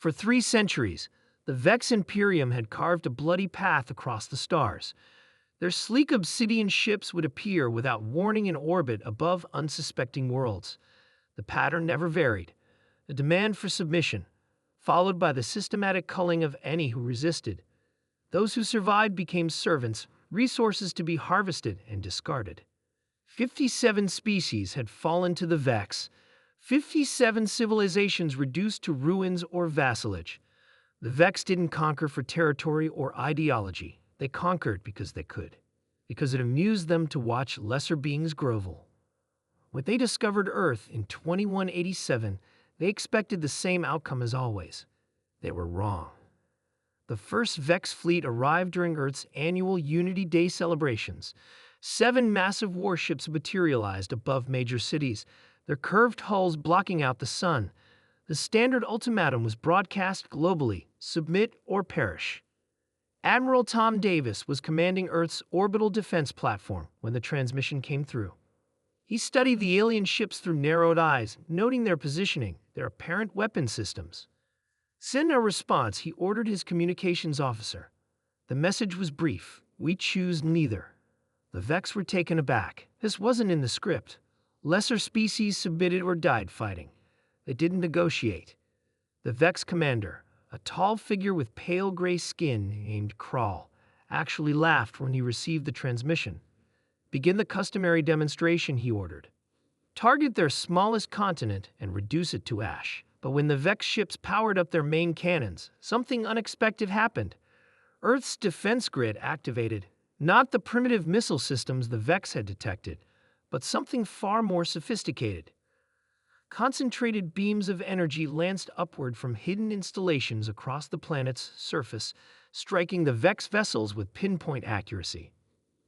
For 3 centuries, the Vex Imperium had carved a bloody path across the stars. Their sleek obsidian ships would appear without warning in orbit above unsuspecting worlds. The pattern never varied: a demand for submission, followed by the systematic culling of any who resisted. Those who survived became servants, resources to be harvested and discarded. 57 species had fallen to the Vex, 57 civilizations reduced to ruins or vassalage. The Vex didn't conquer for territory or ideology. They conquered because they could, because it amused them to watch lesser beings grovel. When they discovered Earth in 2187, they expected the same outcome as always. They were wrong. The first Vex fleet arrived during Earth's annual Unity Day celebrations. 7 massive warships materialized above major cities, their curved hulls blocking out the sun. The standard ultimatum was broadcast globally: submit or perish. Admiral Tom Davis was commanding Earth's orbital defense platform when the transmission came through. He studied the alien ships through narrowed eyes, noting their positioning, their apparent weapon systems. Send a response, he ordered his communications officer. The message was brief: we choose neither. The Vex were taken aback. This wasn't in the script. Lesser species submitted or died fighting. They didn't negotiate. The Vex commander, a tall figure with pale gray skin named Crawl, actually laughed when he received the transmission. Begin the customary demonstration, he ordered. Target their smallest continent and reduce it to ash. But when the Vex ships powered up their main cannons, something unexpected happened. Earth's defense grid activated. Not the primitive missile systems the Vex had detected, but something far more sophisticated. Concentrated beams of energy lanced upward from hidden installations across the planet's surface, striking the Vex vessels with pinpoint accuracy.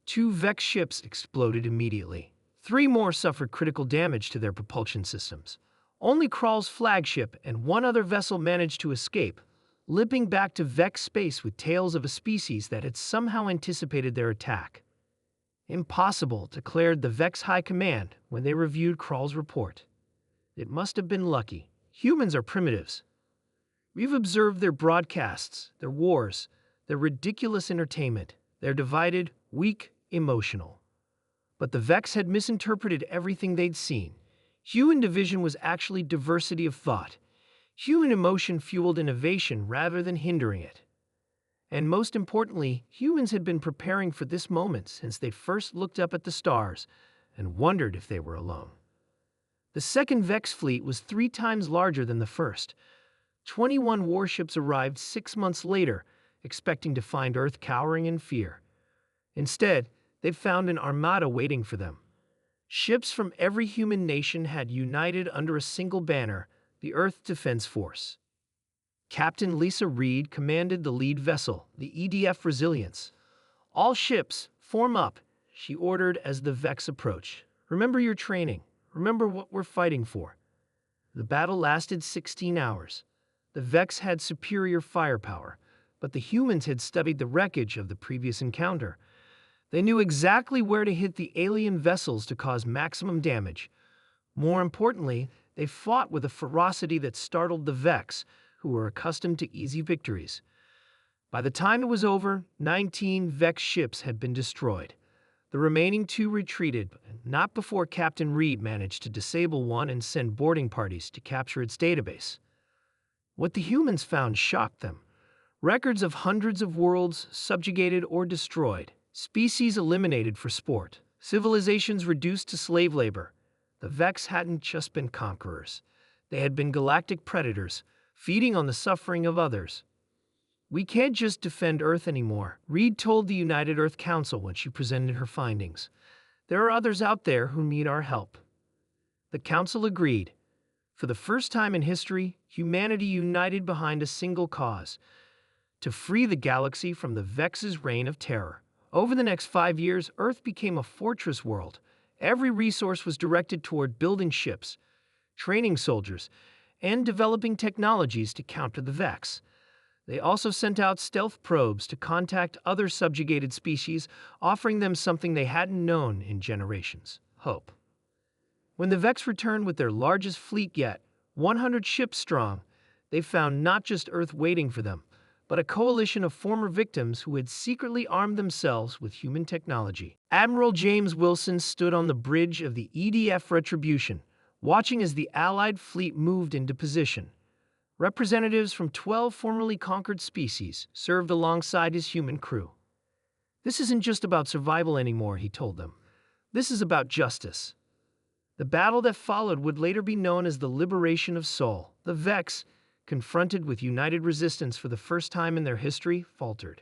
2 Vex ships exploded immediately. 3 more suffered critical damage to their propulsion systems. Only Crawl's flagship and 1 other vessel managed to escape, limping back to Vex space with tales of a species that had somehow anticipated their attack. Impossible, declared the Vex High Command when they reviewed Crawl's report. It must have been lucky. Humans are primitives. We've observed their broadcasts, their wars, their ridiculous entertainment. They're divided, weak, emotional. But the Vex had misinterpreted everything they'd seen. Human division was actually diversity of thought. Human emotion fueled innovation rather than hindering it. And most importantly, humans had been preparing for this moment since they first looked up at the stars and wondered if they were alone. The second Vex fleet was 3 times larger than the first. 21 warships arrived 6 months later, expecting to find Earth cowering in fear. Instead, they found an armada waiting for them. Ships from every human nation had united under a single banner: the Earth Defense Force. Captain Lisa Reed commanded the lead vessel, the EDF Resilience. All ships, form up, she ordered as the Vex approached. Remember your training. Remember what we're fighting for. The battle lasted 16 hours. The Vex had superior firepower, but the humans had studied the wreckage of the previous encounter. They knew exactly where to hit the alien vessels to cause maximum damage. More importantly, they fought with a ferocity that startled the Vex, who were accustomed to easy victories. By the time it was over, 19 Vex ships had been destroyed. The remaining 2 retreated, but not before Captain Reed managed to disable one and send boarding parties to capture its database. What the humans found shocked them. Records of hundreds of worlds subjugated or destroyed, species eliminated for sport, civilizations reduced to slave labor. The Vex hadn't just been conquerors. They had been galactic predators, feeding on the suffering of others. We can't just defend Earth anymore, Reed told the United Earth Council when she presented her findings. There are others out there who need our help. The Council agreed. For the first time in history, humanity united behind a single cause: to free the galaxy from the Vex's reign of terror. Over the next 5 years, Earth became a fortress world. Every resource was directed toward building ships, training soldiers, and developing technologies to counter the Vex. They also sent out stealth probes to contact other subjugated species, offering them something they hadn't known in generations: hope. When the Vex returned with their largest fleet yet, 100 ships strong, they found not just Earth waiting for them, but a coalition of former victims who had secretly armed themselves with human technology. Admiral James Wilson stood on the bridge of the EDF Retribution, watching as the Allied fleet moved into position. Representatives from 12 formerly conquered species served alongside his human crew. "This isn't just about survival anymore," he told them. "This is about justice." The battle that followed would later be known as the Liberation of Sol. The Vex, confronted with united resistance for the first time in their history, faltered.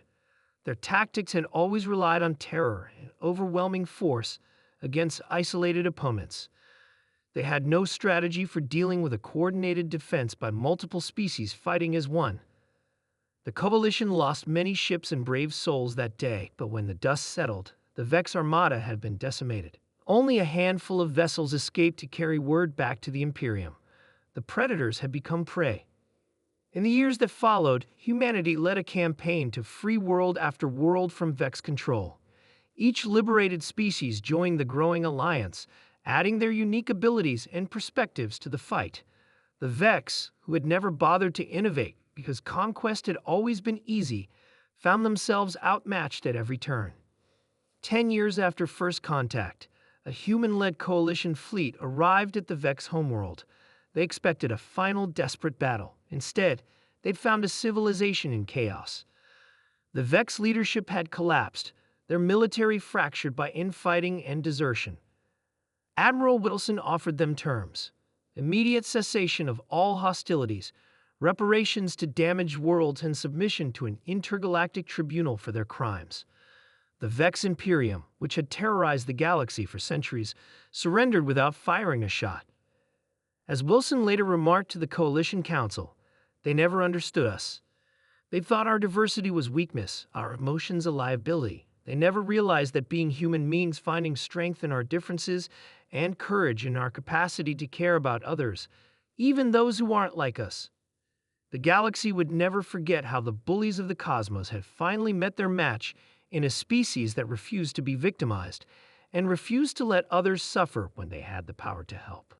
Their tactics had always relied on terror and overwhelming force against isolated opponents. They had no strategy for dealing with a coordinated defense by multiple species fighting as one. The coalition lost many ships and brave souls that day, but when the dust settled, the Vex Armada had been decimated. Only a handful of vessels escaped to carry word back to the Imperium. The predators had become prey. In the years that followed, humanity led a campaign to free world after world from Vex control. Each liberated species joined the growing alliance, adding their unique abilities and perspectives to the fight. The Vex, who had never bothered to innovate because conquest had always been easy, found themselves outmatched at every turn. 10 years after first contact, a human-led coalition fleet arrived at the Vex homeworld. They expected a final desperate battle. Instead, they'd found a civilization in chaos. The Vex leadership had collapsed, their military fractured by infighting and desertion. Admiral Wilson offered them terms: immediate cessation of all hostilities, reparations to damaged worlds, and submission to an intergalactic tribunal for their crimes. The Vex Imperium, which had terrorized the galaxy for centuries, surrendered without firing a shot. As Wilson later remarked to the Coalition Council, "They never understood us. They thought our diversity was weakness, our emotions a liability. They never realized that being human means finding strength in our differences and courage in our capacity to care about others, even those who aren't like us." The galaxy would never forget how the bullies of the cosmos had finally met their match in a species that refused to be victimized and refused to let others suffer when they had the power to help.